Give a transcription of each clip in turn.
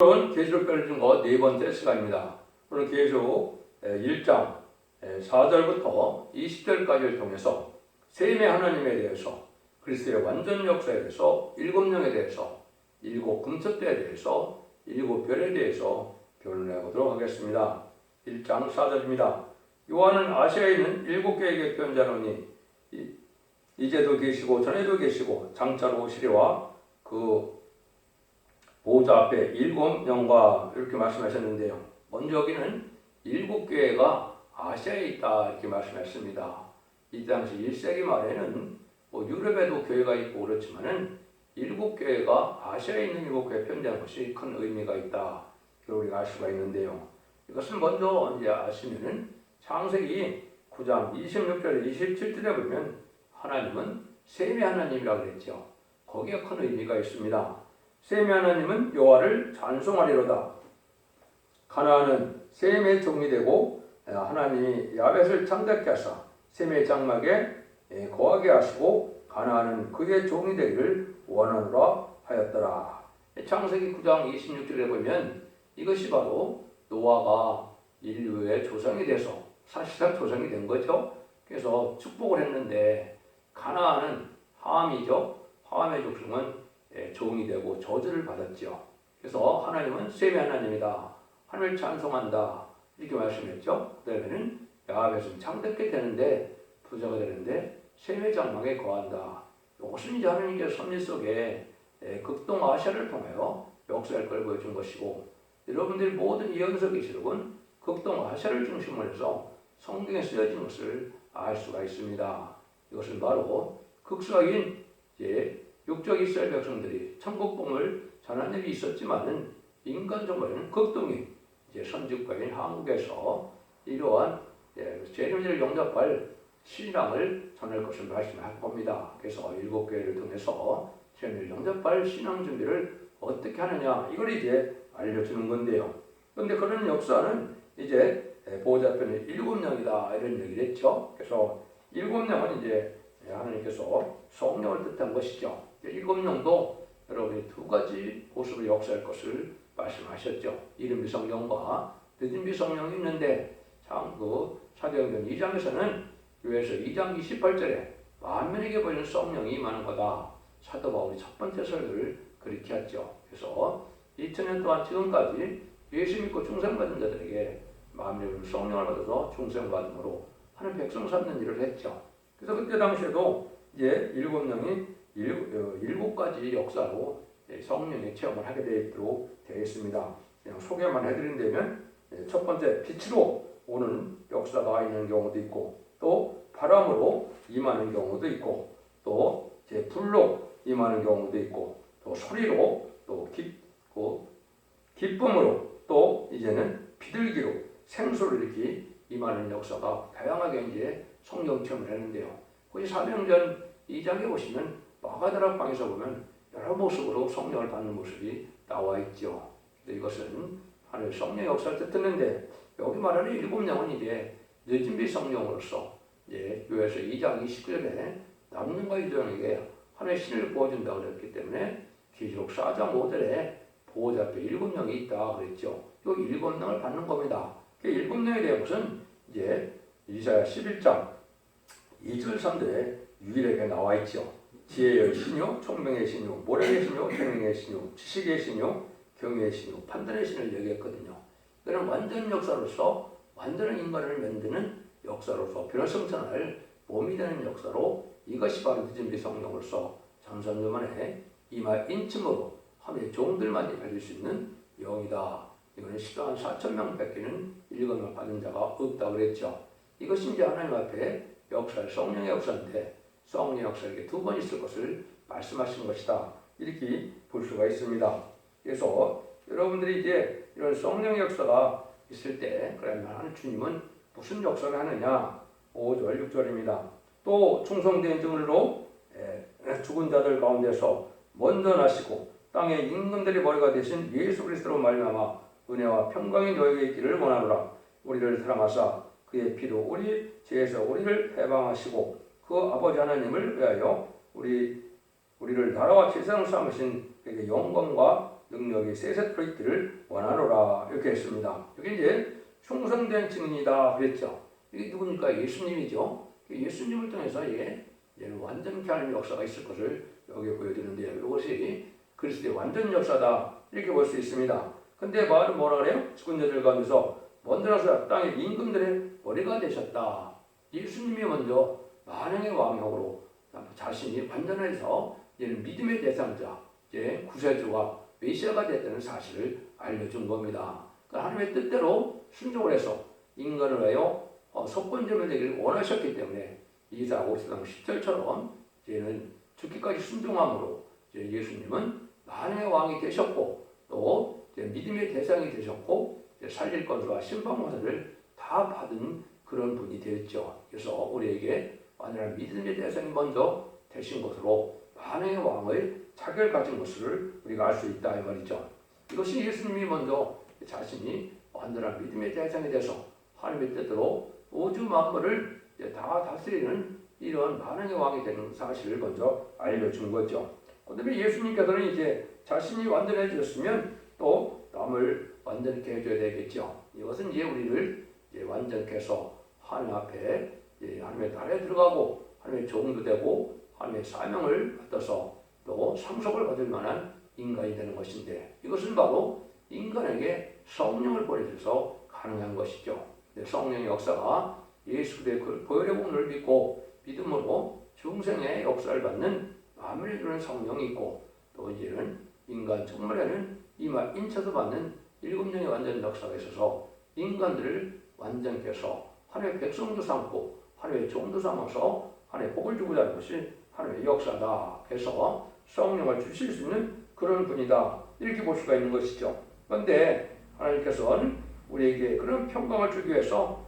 오늘은 계시록 펼쳐진거 네 번째 시간입니다. 오늘 계시록 1장 4절부터 20절까지를 통해서 셈의 하나님에 대해서, 그리스도의 완전 역사에 대해서, 일곱 영에 대해서, 일곱 금첩대에 대해서, 일곱 별에 대해서 변론해 보도록 하겠습니다. 1장 4절입니다. 요한은 아시아에 있는 일곱 교회에게 편지하노니 이제도 계시고 전에도 계시고 장차로 오시리와 그 보호자 앞에 일곱 영과 이렇게 말씀하셨는데요. 먼저 여기는 일곱 교회가 아시아에 있다 이렇게 말씀했습니다. 이 당시 1세기 말에는 유럽에도 교회가 있고 그렇지만은 일곱 교회가 아시아에 있는 일곱 교회에 편지한 것이 큰 의미가 있다. 우리가 알 수가 있는데요. 이것을 먼저 이제 아시면은 창세기 9장 26절에 27절에 보면 하나님은 셈의 하나님이라고 그랬죠. 거기에 큰 의미가 있습니다. 셈의 하나님은 여호와를 찬송하리로다. 가나안은 셈의 종이 되고 하나님이 야벳을 창작케 하사 셈의 장막에 거하게 하시고 가나안은 그의 종이 되기를 원하노라 하였더라. 창세기 9장 26절에 보면 이것이 바로 노아가 인류의 조상이 돼서 사실상 조상이 된 거죠. 그래서 축복을 했는데 가나안은 함이죠. 함의 족속은 종이 되고 저주를 받았죠. 그래서 하나님은 셈의 하나님이다. 하나님을 찬송한다. 이렇게 말씀했죠. 그다음에는 야벳은 창작게 되는데 부자가 되는데 셈의 장막에 거한다. 이것은 이제 하나님께서 섭리 속에 극동아시아를 통하여 역사할 걸 보여준 것이고, 여러분들이 모든 이 연서 계시록은 극동아시아를 중심으로 해서 성경에 쓰여진 것을 알 수가 있습니다. 이것은 바로 극사인 육적 이스라엘 백성들이 천국봉을 전한 일이 있었지만은 인간적으로는 극동인 선지국가인 한국에서 이러한 재림을 영접할 신앙을 전할 것을 말씀할 겁니다. 그래서 일곱 교회를 통해서 재림을 영접할 신앙 준비를 어떻게 하느냐 이걸 이제 알려주는 건데요. 그런데 그런 역사는 이제 보호자편의 일곱 영이다 이런 얘기를 했죠. 그래서 일곱 영은 이제 하나님께서 성령을 뜻한 것이죠. 일곱 영도 여러분이 두 가지 모습으로 역사할 것을 말씀하셨죠. 이른비 성령과 늦은비 성령이 있는데 그 사도행전 2장에서는 교회에서 2장 28절에 만민에게 보이는 성령이 임하는 거다. 사도 바울이 첫 번째 설교를 그렇게 했죠. 그래서 2000년 동안 지금까지 예수 믿고 중생받은 자들에게 만민의 성령을 받아서 중생받음으로 하는 백성 삼는 일을 했죠. 그래서 그때 당시에도 이제 일곱 영이 일곱 가지 역사로 성령의 체험을 하게 되도록 되어 있습니다. 그냥 소개만 해드린다면 첫 번째 빛으로 오는 역사가 있는 경우도 있고, 또 바람으로 임하는 경우도 있고, 또 불로 임하는 경우도 있고, 또 소리로, 또 기쁨으로, 또 이제는 비둘기로 생수를 이렇게 임하는 역사가 다양하게 이제 성령 체험을 했는데요. 거기 사도행전 2장에 보시면 마가다락 방에서 보면 여러 모습으로 성령을 받는 모습이 나와 있죠. 이것은 하나님의 성령 역사를 뜻하는데, 여기 말하는 일곱 영은 이제 늦은비 성령으로서 요에서 2장 29절에 남녀과 여종에게 하나님의 신을 부어준다고 그랬기 때문에 계시록 4장 5절에 보호자 앞에 일곱 영이 있다 그랬죠. 이 일곱 영을 받는 겁니다. 그 일곱 영에 대한 것은 이제 이사야 11장 2절 3절에 유일하게 나와 있죠. 지혜의 신요, 총명의 신요, 모략의 신요, 총명의 신요, 지식의 신요, 경외의 신요, 판단의 신을 얘기했거든요. 이는 완전 역사로서 완전한 인간을 만드는 역사로서 변화성천할 몸이 되는 역사로, 이것이 바로 늦은비 성령으로서 장선조 만에 이마 인침으로 하나님의 종들만이 가질 수 있는 영이다. 이거는 10만 4천 명 밖에는 일검을 받은 자가 없다고 그랬죠. 이것이 이제 하나님 앞에 역사의 성령의 역사인데, 성령의 역사가 두 번 있을 것을 말씀하신 것이다. 이렇게 볼 수가 있습니다. 그래서 여러분들이 이제 이런 성령의 역사가 있을 때, 그러면 주님은 무슨 역사를 하느냐? 5절, 6절입니다. 또 충성된 증언으로 죽은 자들 가운데서 먼저 나시고 땅의 임금들의 머리가 되신 예수 그리스도로 말미암아 은혜와 평강이 너에게 있기를 원하노라. 우리를 사랑하사 그의 피로 우리 죄에서 우리를 해방하시고 그 아버지 하나님을 위하여 우리를 나라와 제사장 삼으신 그에게 영광과 능력이 셋에 들어있기를 원하노라 이렇게 했습니다. 여기 이제 충성된 증인이다 그랬죠. 이게 누굽니까? 예수님이죠. 예수님을 통해서 완전케 하는 역사가 있을 것을 여기 보여드리는데요. 이것이 그리스도의 완전 역사다 이렇게 볼 수 있습니다. 근데 말은 뭐라 그래요? 죽은 자들 가운데서 먼저 나서 땅의 임금들의 머리가 되셨다. 예수님이 먼저 만왕의 왕형으로 자신이 완전해서 믿음의 대상자, 구세주와 메시아가 됐다는 사실을 알려준 겁니다. 그러니까 하나님의 뜻대로 순종을 해서 인간을 위하여 속건제물 되기를 원하셨기 때문에 이사 5장 10절처럼 이제는 죽기까지 순종함으로 예수님은 만왕의 왕이 되셨고 또 믿음의 대상이 되셨고 살릴 것과 심판모사를 다 받은 그런 분이 되었죠. 그래서 우리에게 완전한 믿음의 대상이 먼저 되신 것으로 만왕의 왕의 자격을 가진 것을 우리가 알 수 있다 이 말이죠. 이것이 예수님이 먼저 자신이 완전한 믿음의 대상이 돼서 하나님의 뜻대로 우주 만물을 다 다스리는 이런 만왕의 왕이 되는 사실을 먼저 알려준 거죠. 그다음에 예수님께서는 이제 자신이 완전해졌으면 또 남을 완전케 해줘야 되겠죠. 이것은 이제 우리를 완전케 해서 하나님 앞에 하나님의 나라에 들어가고 하나님의 종도 되고 하나님의 사명을 받아서 또 상속을 받을 만한 인간이 되는 것인데 이것은 바로 인간에게 성령을 보내줘서 가능한 것이죠. 성령의 역사가 예수 그리스도의 보혈의 공로를 믿고 믿음으로 중생의 역사를 받는 마음을 주는 성령이 있고 또 이제는 인간 정말에는 인쳐서 받는 7명의 완전 역사가 있어서 인간들을 완전케 해서 하나님의 백성도 삼고 하나님의 종도 삼아서 하나님의 복을 주고자 하는 것이 하나님의 역사다. 그래서 성령을 주실 수 있는 그런 분이다. 이렇게 볼 수가 있는 것이죠. 그런데 하나님께서는 우리에게 그런 평강을 주기 위해서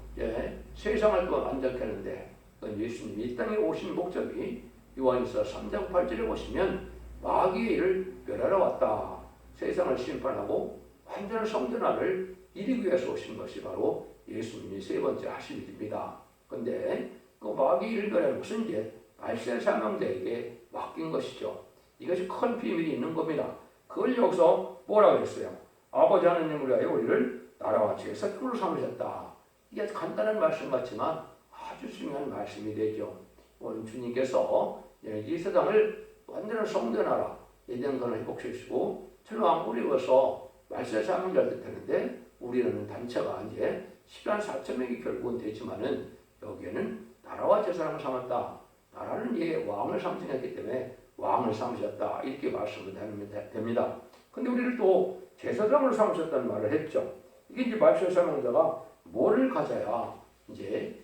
세상을 또 완전케 하는데 예수님이 이 땅에 오신 목적이 요한일서 3장 8절에 보시면 마귀의 일을 멸하러 왔다. 세상을 심판하고 완전한 성전화를 이루기 위해서 오신 것이 바로 예수님이 세 번째 하실 일입니다. 그런데 그 마귀의 일을 멸하는 것은 이제 말세 사명자에게 맡긴 것이죠. 이것이 큰 비밀이 있는 겁니다. 그걸 여기서 뭐라고 했어요? 아버지 하나님을 위하여 우리를 나라와 제사장으로 삼으셨다. 이게 아주 간단한 말씀 같지만 아주 중요한 말씀이 되죠. 오늘 주님께서 이 세상을 완전한 성전하라 예정론을 회복시키시고 천왕국을 이루어서 말세 사명자를 뜻하는데 우리는 단체가 이제 10만 4천 명이 결국은 되지만은 여기에는 나라와 제사장을 삼았다. 나라는 왕을 상징했기 때문에 왕을 삼으셨다. 이렇게 말씀을 드리면 됩니다. 근데 우리를 또 제사장을 삼으셨다는 말을 했죠. 이게 이제 말세 사명자가 뭐를 가져야 이제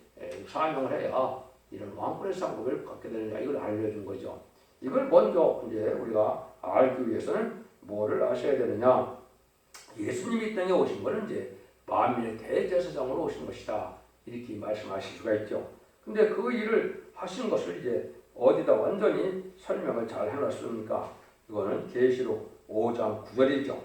사명을 해야 이런 왕권의 상급을 갖게 되느냐 이걸 알려준 거죠. 이걸 먼저 이제 우리가 알기 위해서는 뭐를 아셔야 되느냐? 예수님이 이 땅에 오신 것은 이제 만민의 대제사장으로 오신 것이다. 이렇게 말씀하실 수가 있죠. 근데 그 일을 하신 것을 이제 어디다 완전히 설명을 잘 해놨습니까? 이거는 계시록 5장 9절이죠.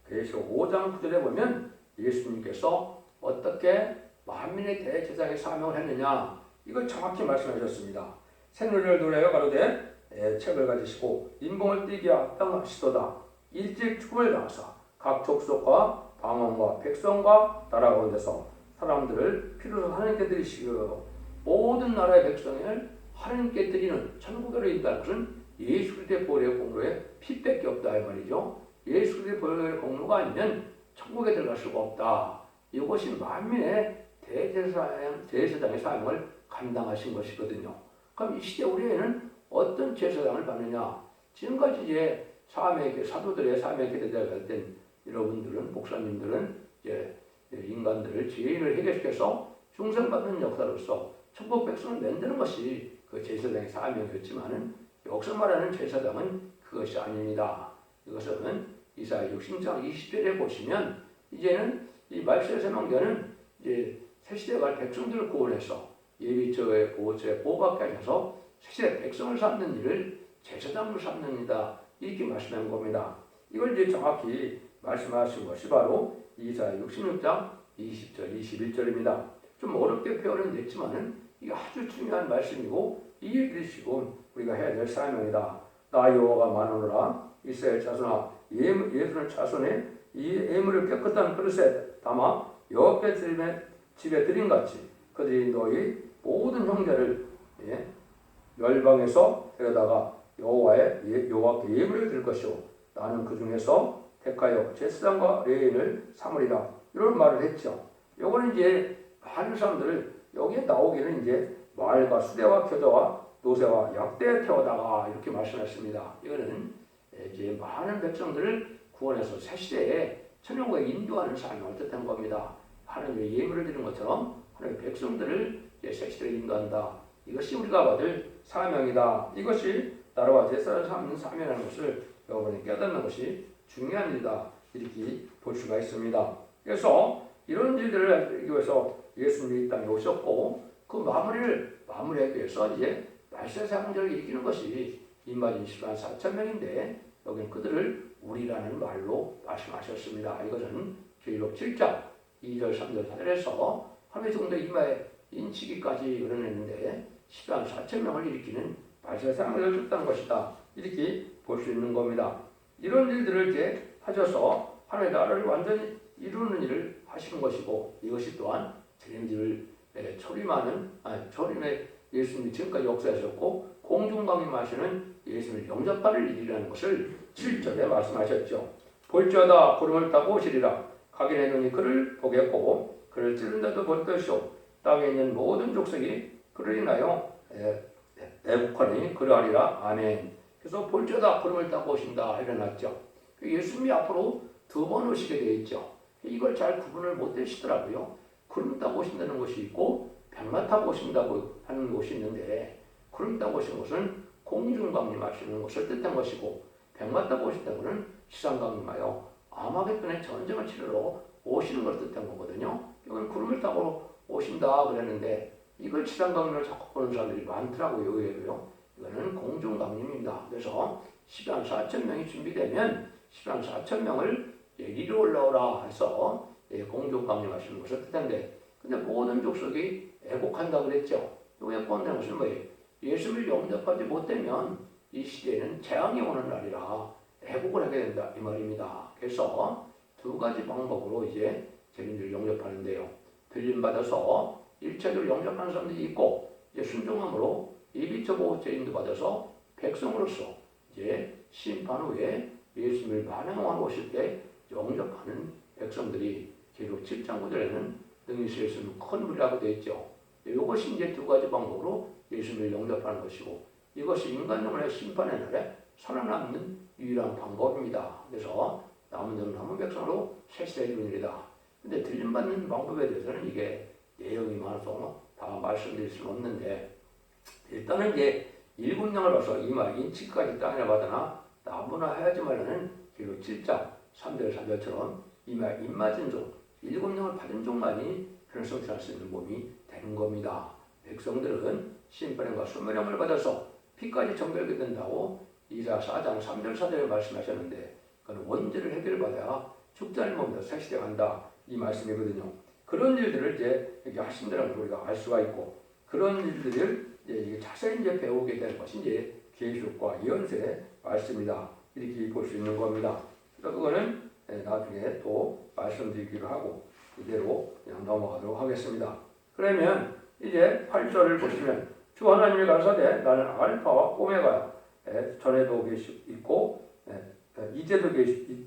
계시록 5장 9절에 보면 예수님께서 어떻게 만민의 대제사장의 사명을 했느냐 이걸 정확히 말씀하셨습니다. 새누리를 노래하여 가로되 책을 가지시고 인봉을 띠게 합당하시도다. 일찍 죽음을 당하사 각 족속과 방언과 백성과 나라 가운데서 사람들을 피로서 하나님께 드리시고 모든 나라의 백성을 하나님께 드리는 천국으로 인도하는 것은 예수 그리스도의 보혈의 공로에 피밖에 없다 이 말이죠. 예수 그리스도의 보혈의 공로가 아니면 천국에 들어갈 수가 없다. 이것이 만민의 대제사장의 사명을 감당하신 것이거든요. 그럼 이 시대 우리에는 어떤 제사장을 받느냐? 지금까지 이제 사도들의 사명에 대대된 여러분들은 목사님들은 이제 인간들을 죄인을 해결시켜서 중생받는 역사로서 천국 백성을 만드는 것이 그 제사장의 사명이었지만은 여기서 말하는 제사장은 그것이 아닙니다. 이것은 이사야 60장 20절에 보시면 이제는 이 말세 사명자는 이제 새 시대에 갈 백성들을 구원해서 예비처의 보호처에 보호받게 하셔서 새 시대 백성을 삼는 일을 제사장으로 삼는 이다. 이렇게 말씀한 겁니다. 이걸 이제 정확히 말씀하신 것이 바로 이사야 66장 20절, 21절입니다. 좀 어렵게 표현은 됐지만은 이게 아주 중요한 말씀이고 이게 지금 우리가 해야 될 사명이다. 나 여호와가 말하노라 이스라엘 자손아 예수는 자손에 이 예물을 깨끗한 그릇에 담아 여호와께 집에 드린 같이 그들이 너희 모든 형제를 열방에서 데려다가 여호와께 예물을 드릴 것이요 나는 그 중에서 택하여 제사장과 레위인을 삼으리라 이런 말을 했죠. 요거는 이제 많은 사람들을 여기에 나오기는 이제 말과 수대와 겨자와 노새와 약대에 태워다가 이렇게 말씀했습니다. 이거는 이제 많은 백성들을 구원해서 새 시대에 천국에 인도하는 사명을 뜻한 겁니다. 하나님의 예물을 드리는 것처럼 하나님의 백성들을 새 시대에 인도한다. 이것이 우리가 받을 사명이다. 이것이 나라와 제사를 삼는 사명이라는 것을 여러분이 깨닫는 것이 중요한 일이다. 이렇게 볼 수가 있습니다. 그래서 이런 일들을 하기 위해서 예수님이 이 땅에 오셨고 그 마무리하기 위해서 이제 말세 사명자를 일으키는 것이 인마진 10만 4천 명인데 여기는 그들을 우리라는 말로 말씀하셨습니다. 이것은 계시록 7장 2절 3절 4절에서 하나님의 정도 이마에 인치기까지 그려냈는데 10만 4천 명을 일으키는 말세 사명자를 줬다는 것이다. 이렇게 볼 수 있는 겁니다. 이런 일들을 이제 하셔서 하나님의 나라를 완전히 이루는 일을 하시는 것이고 이것이 또한 재림을 초림의 예수님이 지금까지 역사하셨고 공중강림하시는 예수님을 영접하는 일이라는 것을 7절에 말씀하셨죠. 볼지어다 구름을 타고 오시리라. 각인의 눈이 그를 보겠고 그를 찌른 자도 볼 것이요 땅에 있는 모든 족속이 그를 인하여 애국하니 그러하리라. 아멘. 그래서 볼지어다 구름을 타고 오신다 일어났죠. 예수님이 앞으로 2번 오시게 되어 있죠. 이걸 잘 구분을 못 하시더라고요. 구름 타고 오신다는 것이 있고 백마 타고 오신다고 하는 것이 있는데 구름 타고 오신 것은 공중강림하시는 것을 뜻한 것이고 백마 타고 오신다는 것은 시상강림하여 아마겟돈의 전쟁을 치르러 오시는 것을 뜻한 거거든요. 이건 구름을 타고 오신다 그랬는데 이걸 시상강림을 자꾸 보는 사람들이 많더라고요. 의외로요. 이거는 공중강림입니다. 그래서 10만 4천 명이 준비되면 10만 4천 명을 이리로 올라오라 해서 공중강림하시는 것을 뜻한데 근데 모든 족속이 애곡한다고 그랬죠. 애곡한다는 것은 뭐예요? 예수를 영접하지 못되면 이 시대에는 재앙이 오는 날이라 애곡을 하게 된다 이 말입니다. 그래서 2가지 방법으로 이제 재림을 영접하는데요. 들림받아서 일체적으로 영접하는 사람들이 있고 이제 순종함으로 예비처보 재림도 받아서 백성으로서 이제 심판 후에 예수님을 반영하고 오실 때 영접하는 백성들이 계속 7장 9절에는 능히 셀 수 있는 큰 무리라고 되어 있죠. 이것이 이제 2가지 방법으로 예수님을 영접하는 것이고 이것이 인간용의 심판의 날에 살아남는 유일한 방법입니다. 그래서 남은 자는 남은 백성으로 새 이루는 일이다. 근데 들림받는 방법에 대해서는 이게 내용이 많아서 다 말씀드릴 수는 없는데 일단은 이제 7명을 봐서 이마 인치까지 땅에 받으나 나무나 해야지 말라는 기록 7장 3절 4절처럼 이마 입맞은 종 7명을 받은 종만이 그런 성취할 수 있는 몸이 되는 겁니다. 백성들은 심판과 소멸함을 받아서 피까지 정결게 된다고 이사 4장 3절 4절에 말씀하셨는데 그건 원죄를 해결받아야 죽자를 몸에서 새 시대 간다 이 말씀이거든요. 그런 일들을 이제 이렇게 하신다는 걸 우리가 알 수가 있고 그런 일들을 이제 자세히 이제 배우게 되는 것이 이제 계시록과 예언서의 말씀이다 이렇게 볼 수 있는 겁니다. 그래서 그거는 나중에 또 말씀드리기로 하고 이대로 그냥 넘어가도록 하겠습니다. 그러면 이제 8절을 보시면 주 하나님이 가라사대 나는 알파와 오메가야 전에도 있고 이제도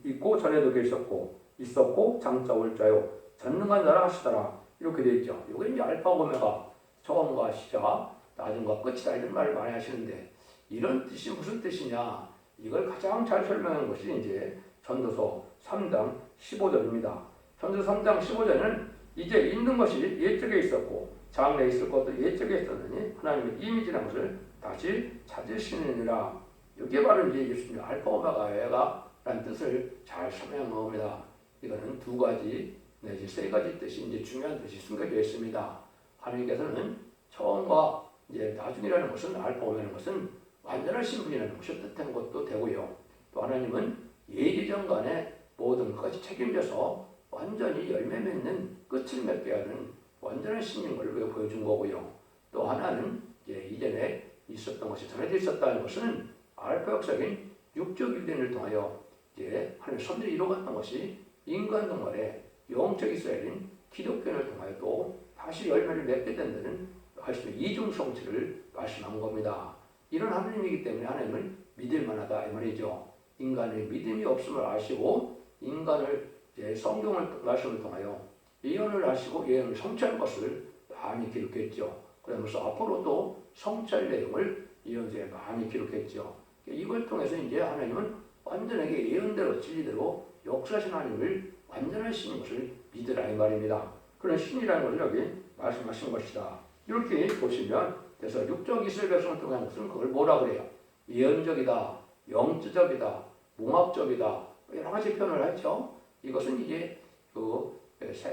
있고 전에도 계셨고 있었고 장차 올 자요 전능한 자라 하시더라 이렇게 되어 있죠. 이게 이제 알파 오메가 처음과 시작 나중과 끝이다 이런 말을 많이 하시는데 이런 뜻이 무슨 뜻이냐 이걸 가장 잘 설명한 것이 이제 전도서 3장 15절입니다. 전도서 3장 15절은 이제 있는 것이 옛적에 있었고 장래에 있을 것도 옛적에 있었느니 하나님의 이미 지난 것을 다시 찾으시느니라. 이게 바로 이제 예수님의 알파 오메가가 라는 뜻을 잘 설명한 겁니다. 이거는 2가지 내지 3가지 뜻이 이제 중요한 뜻이 숨겨져 있습니다. 하나님께서는 처음과 이제 나중이라는 것은 알파 오메가라는 것은 완전한 신분이라는 것을 뜻한 것도 되고요. 또 하나님은 예기전간에 모든 것이 책임져서 완전히 열매 맺는 끝을 맺게 하는 완전한 신인 걸 보여준 거고요. 또 하나는 이전에 있었던 것이 전에도 있었다는 것은 알파 역사인 육적 유대인을 통하여 이제 하나님의 섭리를 이루어갔던 것이 인간 동물의 영적 이스라엘인 기독교를 통하여 또 다시 열매를 맺게 된다는 하나님의 이중 성취를 말씀한 겁니다. 이런 하나님이기 때문에 하나님을 믿을 만하다 이 말이죠. 인간의 믿음이 없음을 아시고 인간을 이제 성경을 말씀을 통하여 예언을 하시고 예언을 성취할 것을 많이 기록했죠. 그러면서 앞으로도 성취할 내용을 예언서에 많이 기록했죠. 이걸 통해서 이제 하나님은 완전하게 예언대로 진리대로 역사하신 하나님을 완전하신 것을 믿으라 이 말입니다. 그런 신이라는 것을 여기 말씀하신 것이다. 이렇게 보시면 그래서 육적 이스라엘 백성을 통한 것은 그걸 뭐라 그래요? 예언적이다, 영적이다, 몽합적이다 여러 가지 표현을 하죠. 이것은 이제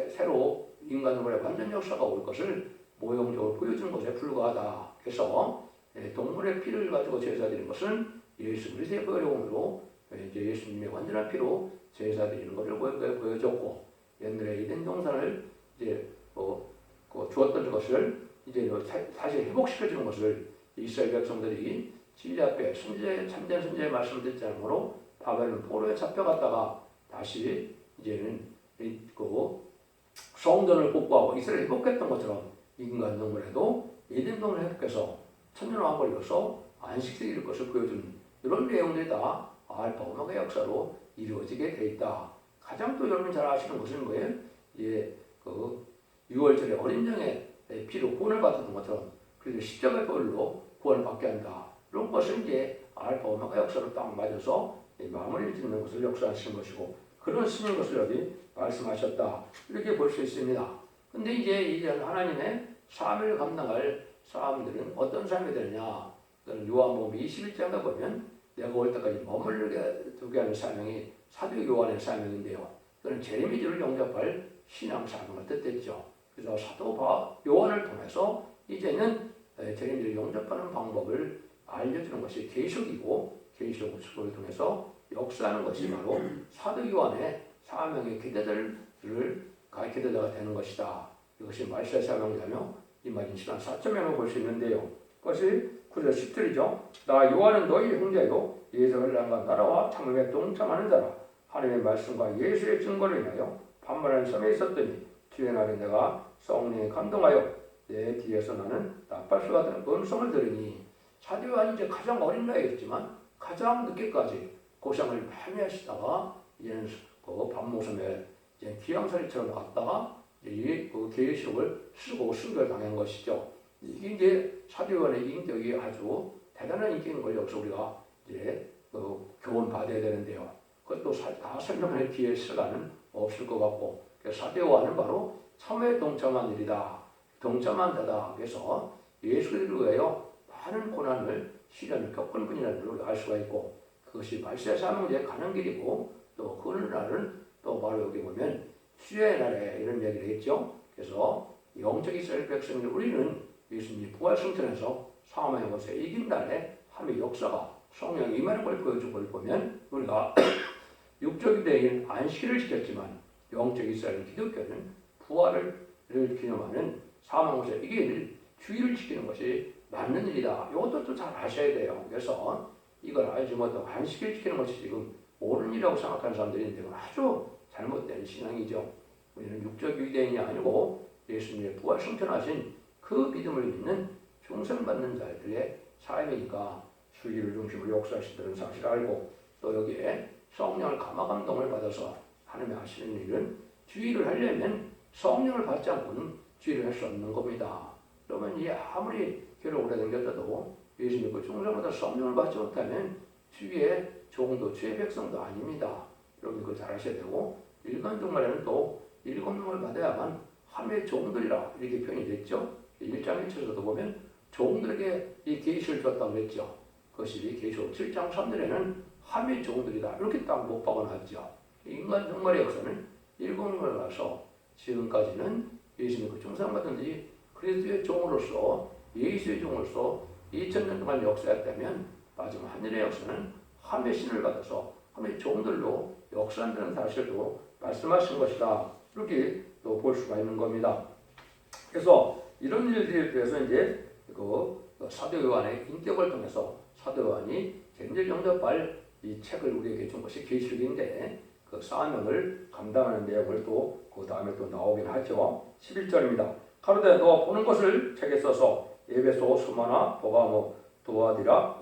새로 인간의 완전 역사가 올 것을 모형적으로 보여주는 것에 불과하다. 그래서 동물의 피를 가지고 제사드리는 것은 예수 그리스도의 보혈용으로 이제 예수님의 완전한 피로 제사드리는 것을 보여줬고 옛날에 에덴 동산을 이제 주었던 것을 이제 다시 회복시켜주는 것을 이스라엘 백성들이 진리 앞에 참된 선지자의 말씀을 듣지 않으므로 바벨론 포로에 잡혀갔다가 다시 이제는 성전을 복구하고 이스라엘 회복했던 것처럼 인간 동물에도 에덴 동산을 회복해서 천년왕국을 이뤄서 안식세를 이룰 것을 보여주는 이런 내용들이 다 알파 오메가 역사로 이루어지게 돼 있다. 가장 또 여러분이 잘 아시는 것은 뭐예요? 예, 6월절에 어린 양의 피로 구원을 받았던 것처럼 그래서 십자가의 보혈로 구원을 받게 한다. 이런 것을 이제 알파 오메가 역사로 딱 맞아서 마무리를 짓는 것을 역사하시는 것이고 그런 스님인 것을 여기 말씀하셨다. 이렇게 볼 수 있습니다. 근데 이제 하나님의 사명을 감당할 사람들은 어떤 사람이 되느냐? 요한복음 21장에 보면 내가 올 때까지 머물게 두게 하는 사명이 사도 요한의 사명인데요. 그는 제레미야를 영접할 신앙 사명을 뜻했죠. 그래서 사도 요한을 통해서 이제는 제레미야를 영접하는 방법을 알려주는 것이 계시록이고 계시록을 통해서 역사하는 것이 바로 사도 요한의 사명의 기대자가 되는 것이다. 이것이 말세의 사명이라며 이마진 시간 4.0을 볼 수 있는데요. 그것이 9절 10절이죠. 나 요한은 너희 형제요 예수를 향한 나라와 참음에 동참하는 자라. 하나님의 말씀과 예수의 증거를 인하여 반말하는 섬에 있었더니 뒤에 날에 내가 성령에 감동하여 내 뒤에서 나는 나팔수 같은 음성을 들으니 사도 요한이 이제 가장 어린 나이였지만 가장 늦게까지 고생을 많이 하시다가 이제는 반모섬에 이제 기왕살이처럼 갔다가 이 계시록을 쓰고 순교당한 것이죠. 이게 이제 사도 요한의 인격이 아주 대단한 인격인 걸 여기서 우리가 이제 교훈 받아야 되는데요. 그것도 다 설명할 기회 시간은 없을 것 같고 사도 요한은 바로 참회에 동참한 일이다. 동참한 자다. 그래서 예수 그리스도를 위하여 많은 고난을 시련을 겪은 분이라는 걸 알 수가 있고 그것이 말세 사명제에 가는 길이고 또 그 날은 또 바로 여기 보면 주의 날에 이런 얘기를 했죠. 그래서 영적 이스라엘 백성인 우리는 예수님이 부활 승천해서 사망의 것에 이긴 날에 하나님의 역사가 성령이 임하는 걸 보여준 걸 보면 우리가 육적 유대인 안식일을 지켰지만 영적 이스라엘 기독교는 부활을 기념하는 사망의 것에 이긴 주일을 지키는 것이 맞는 일이다. 이것도 또 잘 아셔야 돼요. 그래서 이걸 알지 못하고 안식일 지키는 것이 지금 옳은 일이라고 생각하는 사람들이 있는데 그건 아주 잘못된 신앙이죠. 우리는 육적 유대인이 아니고 예수님의 부활 승천하신 그 믿음을 믿는 중생받는 자들의 삶이니까 주의를 중심으로 역사하시는 사실을 알고 또 여기에 성령을 감화 감동을 받아서 하나님이 하시는 일은 주의를 하려면 성령을 받지 않고는 주의를 할 수 없는 겁니다. 그러면 이 아무리 교회를 오래 다녔어도 예수 믿고 중생보다 성령을 받지 못하면 주의 종도 주의 백성도 아닙니다. 여러분 그거 잘 아셔야 되고 일반 종말에는 또 일곱 명을 받아야만 하나님의 종들이라 이렇게 표현이 됐죠. 1장 1절에서도 보면 종들에게 이 계시를 줬다고 그랬죠. 그것이 계시록 7장 3절에는 하나님의 종들이다 이렇게 딱 못 박아놨죠. 인간 종말의 역사는 일곱 명을 가서 지금까지는 예수 믿고 중생받은 그리스도의 종으로서 예수의 종으로서 2000년 동안 역사했다면 마지막 하늘의 역사는 하나님의 신을 받아서 하나님의 종들로 역사한다는 사실도 말씀하신 것이다. 이렇게 또 볼 수가 있는 겁니다. 그래서 이런 일들에 대해서 이제 사도 요한의 인격을 통해서 사도 요한이 제일 영접할 이 책을 우리에게 준 것이 계시록인데 그 사명을 감당하는 내용을 또 그 다음에 또 나오긴 하죠. 11절입니다. 가로되 너 보는 것을 책에 써서 에베소, 스무나, 보가모, 도아디라,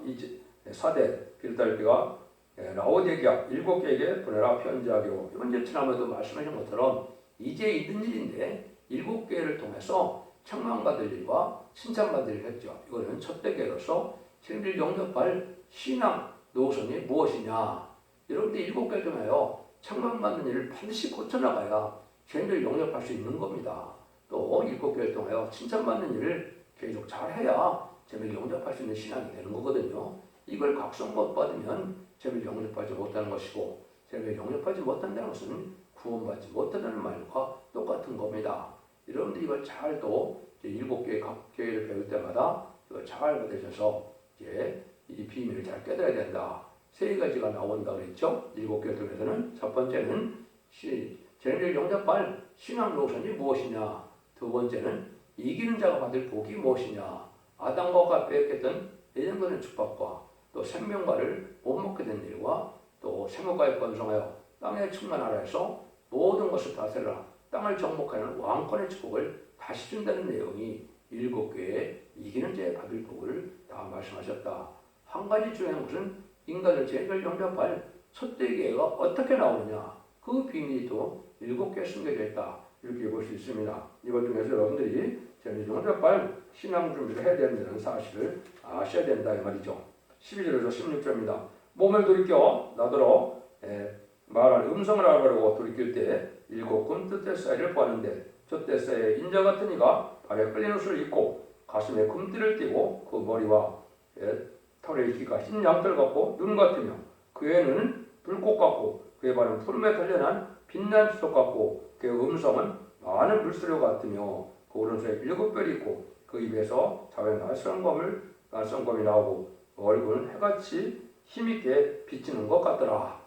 사대, 필달비가 라오디게아 7개에게 보내라 편지하기로. 이건 이제 지난번에도 말씀하신 것처럼 이제 있는 일인데 7개를 통해서 책망받을 일과 칭찬받을 일을 했죠. 이거는 첫 대계로서 책임질 영접할 신앙 노선이 무엇이냐. 여러분들 7개 중에요. 책망받는 일을 반드시 고쳐나가야 책임질 영접할 수 있는 겁니다. 또 7개를 통하여 칭찬받는 일을 계속 잘해야 책임질 영접할 수 있는 신앙이 되는 거거든요. 이걸 각성 못 받으면 책임질 영접하지 못하는 것이고 책임질 영접하지 못한다는 것은 구원받지 못한다는 말과 똑같은 겁니다. 여러분들 이걸 잘 또 7개의 각 교회를 배울 때마다 이걸 잘 받으셔서 이제 이 비밀을 잘 깨달아야 된다. 3가지가 나온다 그랬죠. 7개 중에서는 첫 번째는 책임질 영접할 신앙 노선이 무엇이냐. 두 번째는 이기는 자가 받을 복이 무엇이냐. 아담과 하와가 빼앗겼던 예전권의 축복과 또 생명과를 못 먹게 된 일과 또 생명과의 번성하여 땅의 충만하라에서 모든 것을 다스려라. 땅을 정복하는 왕권의 축복을 다시 준다는 내용이 7개의 이기는 자의 받을 복을 다 말씀하셨다. 한 가지 중요한 것은 인간을 제일 영접할 첫 대계가 어떻게 나오느냐. 그 비밀이 또 7개 숨겨져 있다. 이렇게 볼 수 있습니다. 이것 중에서 여러분들이 제일 영접할 신앙 준비를 해야 된다는 사실을 아셔야 된다 이 말이죠. 12절에서 16절입니다. 몸을 돌이켜 나더러 말할 음성을 알아보려고 돌이킬 때 7 금뜻대 사이를 보았는데 저 때 사이에 인자 같은 이가 발에 끌린 옷을 입고 가슴에 금띠를 띠고 그 머리와 털의 기가 흰 양털 같고 눈 같으며 그의 눈은 불꽃 같고 그의 발은 푸름에 달려난 빛난 수석 같고 그의 음성은 많은 물소리 같으며 그 오른손에 7뼈를 있고 그 입에서 자외 낯선검이 나오고 얼굴은 해같이 힘있게 비치는 것 같더라.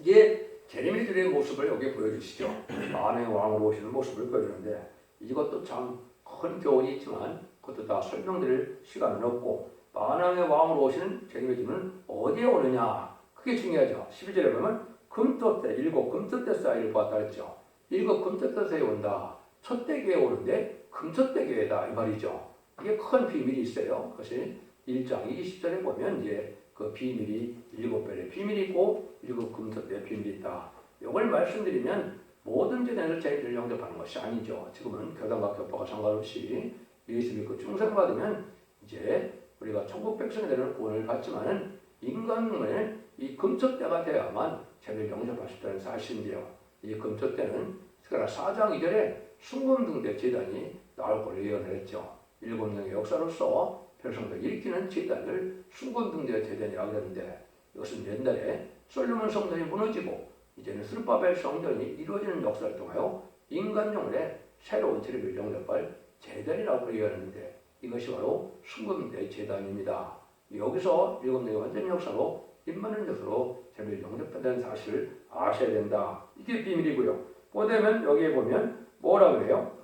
이게 제레미들의 모습을 여기 보여주시죠. 만왕의 왕으로 오시는 모습을 보여주는데 이것도 참 큰 교훈이 있지만 그것도 다 설명드릴 시간은 없고 만왕의 왕으로 오시는 제레미들은 어디에 오느냐. 그게 중요하죠. 12절에 보면 금토대 7 금토대 사이를 보았다 했죠. 7 금토대 사이에 온다. 첫 대교에 오는데 금토대교회다 이 말이죠. 이게 큰 비밀이 있어요. 그것이 1장 20절에 보면 이제 그 비밀이 7별의 비밀이 있고 7 금토대의 비밀이 있다. 이걸 말씀드리면 모든 재단을 제일 영접하는 것이 아니죠. 지금은 교단과 교파가 상관없이 예수 믿고 충성받으면 이제 우리가 천국 백성이 되는 구원을 받지만은 인간의 이 금토대가 되어야만 제일 영접할 수 있다는 사실인데요. 이 금토대는 특히나 4장 2절에 순금등대 제단이 나올 것을 예언했죠. 7명의 역사로서 백성들 일으키는 제단을 순금등대 제단이라고 하는데 이것은 옛날에 솔로몬 성전이 무너지고 이제는 스룹바벨 성전이 이루어지는 역사를 통하여 인간 영혼의 새로운 체력을 영접할 제단이라고 예언하는데 이것이 바로 순금대 제단입니다. 여기서 7명의 완전 역사로 임마는 역사로 제를 영접한다는 사실을 아셔야 된다. 이게 비밀이고요. 보되면 여기에 보면 뭐라 그래요?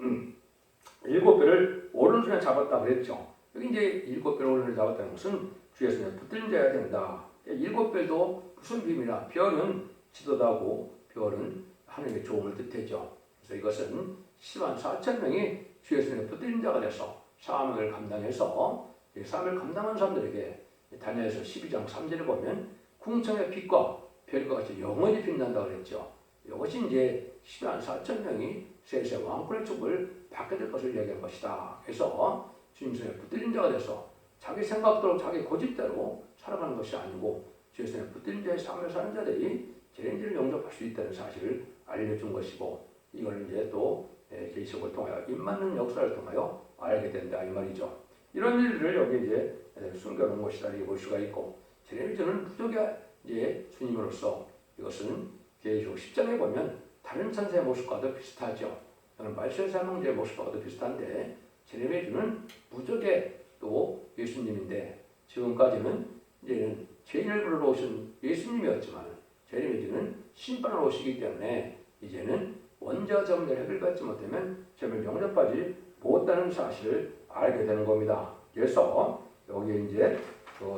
7뼈를 오른손에 잡았다 그랬죠. 여기 이제 7뼈를 오른손에 잡았다는 것은 주의 손에 붙들린 자야 된다. 7뼈도 무슨 비밀이냐? 별은 지도다고 별은 하나님의 조언을 뜻했죠. 그래서 이것은 10만 4천 명이 주의 손에 붙들린 자가 돼서 사명을 감당해서 사명을 감당한 사람들에게 다니엘서 12장 3절에 보면 궁창의 빛과 별과 같이 영원히 빛난다 그랬죠. 이것이 이제 10만 4천 명이 세세 왕권의 축복을 받게 될 것을 얘기한 것이다. 그래서 주님 손에 붙들린 자가 돼서 자기 생각대로 자기 고집대로 살아가는 것이 아니고 주의 손에 붙들린 자의 삶을 사는 자들이 제인지를 영접할 수 있다는 사실을 알려준 것이고 이걸 이제 또 계시록을 통하여 입맞는 역사를 통하여 알게 된다 이 말이죠. 이런 일들을 여기 이제 숨겨놓은 것이다 이렇게 볼 수가 있고 제레미야는 부족의 이제 주님으로서 이것은 계시록 10장에 보면 다른 천사의 모습과도 비슷하죠. 말세의 사명자의 모습과도 비슷한데 제레미야는 무적의 또 예수님인데 지금까지는 이제는 죄인을 부르러 오신 예수님이었지만 제레미야는 심판으로 오시기 때문에 이제는 원죄와 점을 해결받지 못하면 점을 영접하지 못하는 사실을 알게 되는 겁니다. 그래서 여기 이제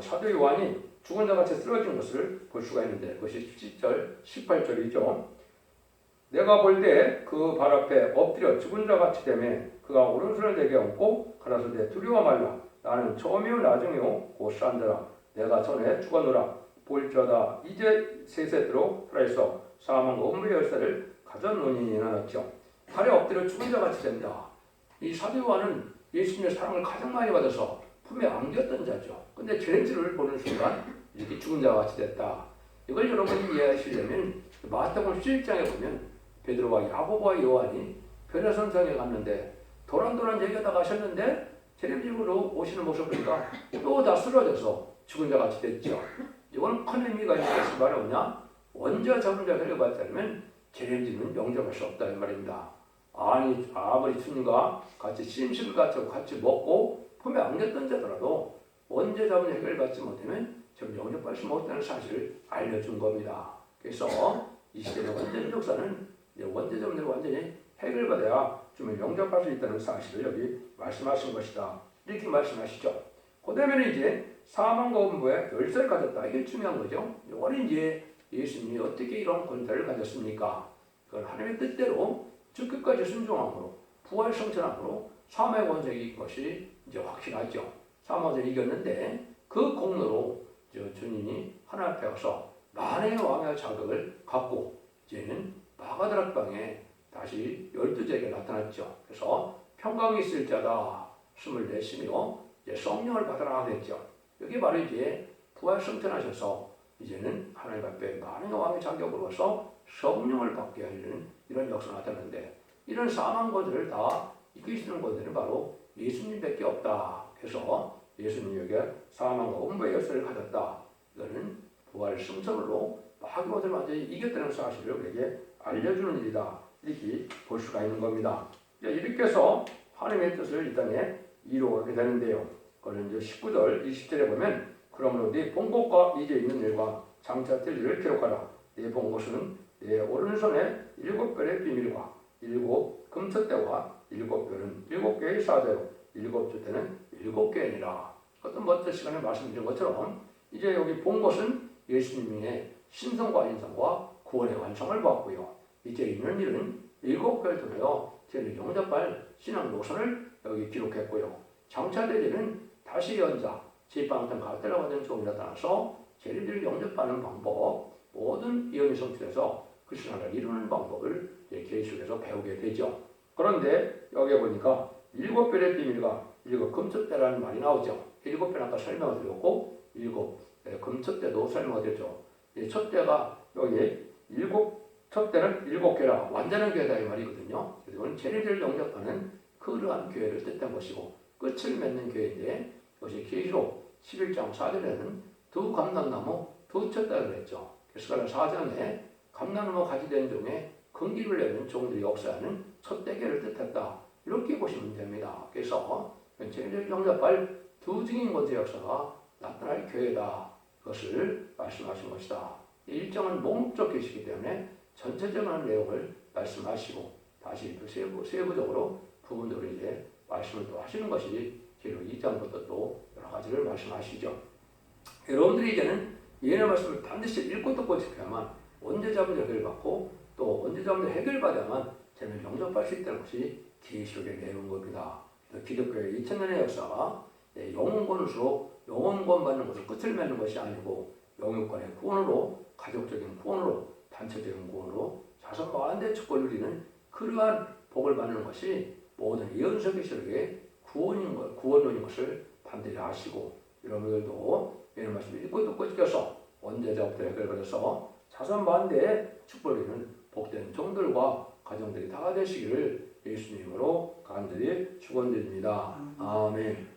사도 요한이 죽은 자같이 쓰러진 것을 볼 수가 있는데 그것이 17절, 18절이죠. 내가 볼 때 그 발 앞에 엎드려 죽은 자같이 되매 그가 오른손을 내게 얹고 가라사대 두려워 말라. 나는 처음이요 나중이요 곧 산자라. 내가 전에 죽었노라. 볼지어다 이제 세세토록 살아있어 사망과 음부의 열쇠를 가졌노니 나눴죠. 발에 엎드려 죽은 자같이 된다. 이 사도 요한은 예수님의 사랑을 가장 많이 받아서 품에 안겼던 자죠. 근데 죄인들을 보는 순간 이렇게 죽은 자같이 됐다. 이걸 여러분이 이해하시려면 마태복음 11장에 보면 베드로와 야고보와 요한이 변화선상에 갔는데 도란도란 얘기하다 가셨는데 재림직으로 오시는 모습을 보니까 또 다 쓰러져서 죽은 자같이 됐죠. 이건 큰 의미가 있는 것이 바로 뭐냐? 원죄와 잡은 자가 해결받지 않으면 재림직은 영접할 수 없다 이 말입니다. 아니 아무리 주님과 같이 심식을 갖추고 같이 먹고 품에 안겼던 자더라도 원죄 잡은 해결받지 못하면 좀 영접할 수 못하는 사실을 알려준 겁니다. 그래서 이 시대의 원죄 역사는 원죄 잡은 완전히 해결받아야 좀 영접할 수 있다는 사실을 여기 말씀하신 것이다. 이렇게 말씀하시죠. 그 다음에는 이제 사망과 음부의 열쇠를 가졌다. 이게 중요한 거죠. 이거는 이제 예수님이 어떻게 이런 권세를 가졌습니까? 그건 하나님의 뜻대로 죽기까지 순종함으로 부활 성천함으로 사망의 권세를 이긴 것이 이제 확실하죠. 사망을 이겼는데 그 공로로 주님이 하나님 앞에 와서 만행의 왕의 자격을 갖고 이제는 마가다락방에 다시 12제에게 나타났죠. 그래서 평강이 있을 자다 24시며 이제 성령을 받아라 그랬죠. 여기 바로 이제 부활 성천하셔서 이제는 하나님 앞에 만행의 왕의 자격으로서 성령을 받게 하려는 이런 역사가 나타났는데 이런 사망 권세를 다 이기시는 권세는 바로 예수님밖에 없다. 그래서 예수님에게 사망과 음부의 열쇠를 가졌다. 이거는 부활 성천으로 마귀 권세를 완전히 이겼다는 사실을 우리에게 알려주는 일이다. 이렇게 볼 수가 있는 겁니다. 이렇게 해서 하나님의 뜻을 이 땅에 이루어가게 되는데요. 그거는 이제 19절, 20절에 보면 그러므로 네 본 것과 이제 있는 일과 장차 될 일을 기록하라. 네 본 것은 내 오른손에 7별의 비밀과 7 금첫대와 7별은 7개의 사자요 7숫대는 7개니라. 어떤 멋진 시간에 말씀드린 것처럼 이제 여기 본 것은 예수님의 신성과 인성과 구원의 완성을 보았고요. 이제 있는 일은 7별 통하여 죄를 영접할 신앙 노선을 여기 기록했고요. 장차될 일은 다시 연자, 제방탕 갈대라고 하는 종이 나타나서 죄를 영접하는 방법, 모든 이언이 성취돼서 그 신앙을 이루는 방법을 계속해서 배우게 되죠. 그런데 여기 보니까 7별의 비밀과 7 금첫대라는 말이 나오죠. 7별 아까 설명을 드렸고 7 금첫대도 설명을 드렸죠. 첫대가 여기 첫대는 7개라 완전한 교회다 이 말이거든요. 이건 죄를 영접하는 그러한 교회를 뜻한 것이고 끝을 맺는 교회인데 이것이 계시록 11장 4절에는 두 감람나무 두 쳤다고 했죠. 그래서 4장에 감람나무 가지 된 종에 긍기를 내는 종들이 역사하는 첫 대계를 뜻했다. 이렇게 보시면 됩니다. 그래서 죄를 영접할 두 증인 권세 역사가 나타날 교회다. 그것을 말씀하신 것이다. 일정한 목적 계시기 때문에 전체적인 내용을 말씀하시고 다시 또 세부적으로 부분들을 이제 말씀을 또 하시는 것이 계시록 2장부터 또 여러 가지를 말씀하시죠. 여러분들이 이제는 예언의 말씀을 반드시 읽고 듣고 지켜야만 언제 잡은 해결을 받고 또 언제 잡은 해결받아야만 죄를 영접할 수 있다는 것이 계시록의 내용인 겁니다. 기독교의 2000년의 역사가 영혼권으로 영혼권 받는 것을 끝을 맺는 것이 아니고 영육간의 구원으로 가족적인 구원으로 단체적인 구원으로 자선 만대 축복을 누리는 그러한 복을 받는 것이 모든 예언서 계시록의 구원론인 것을 반드시 아시고 여러분들도 이런 말씀을 읽고 듣고 지켜서 원죄자부터 해결받아서 자선 만대의 축복을 누리는 복된 종들과 가정들이 다 되시기를 예수님으로 간절히 축원드립니다. 아멘.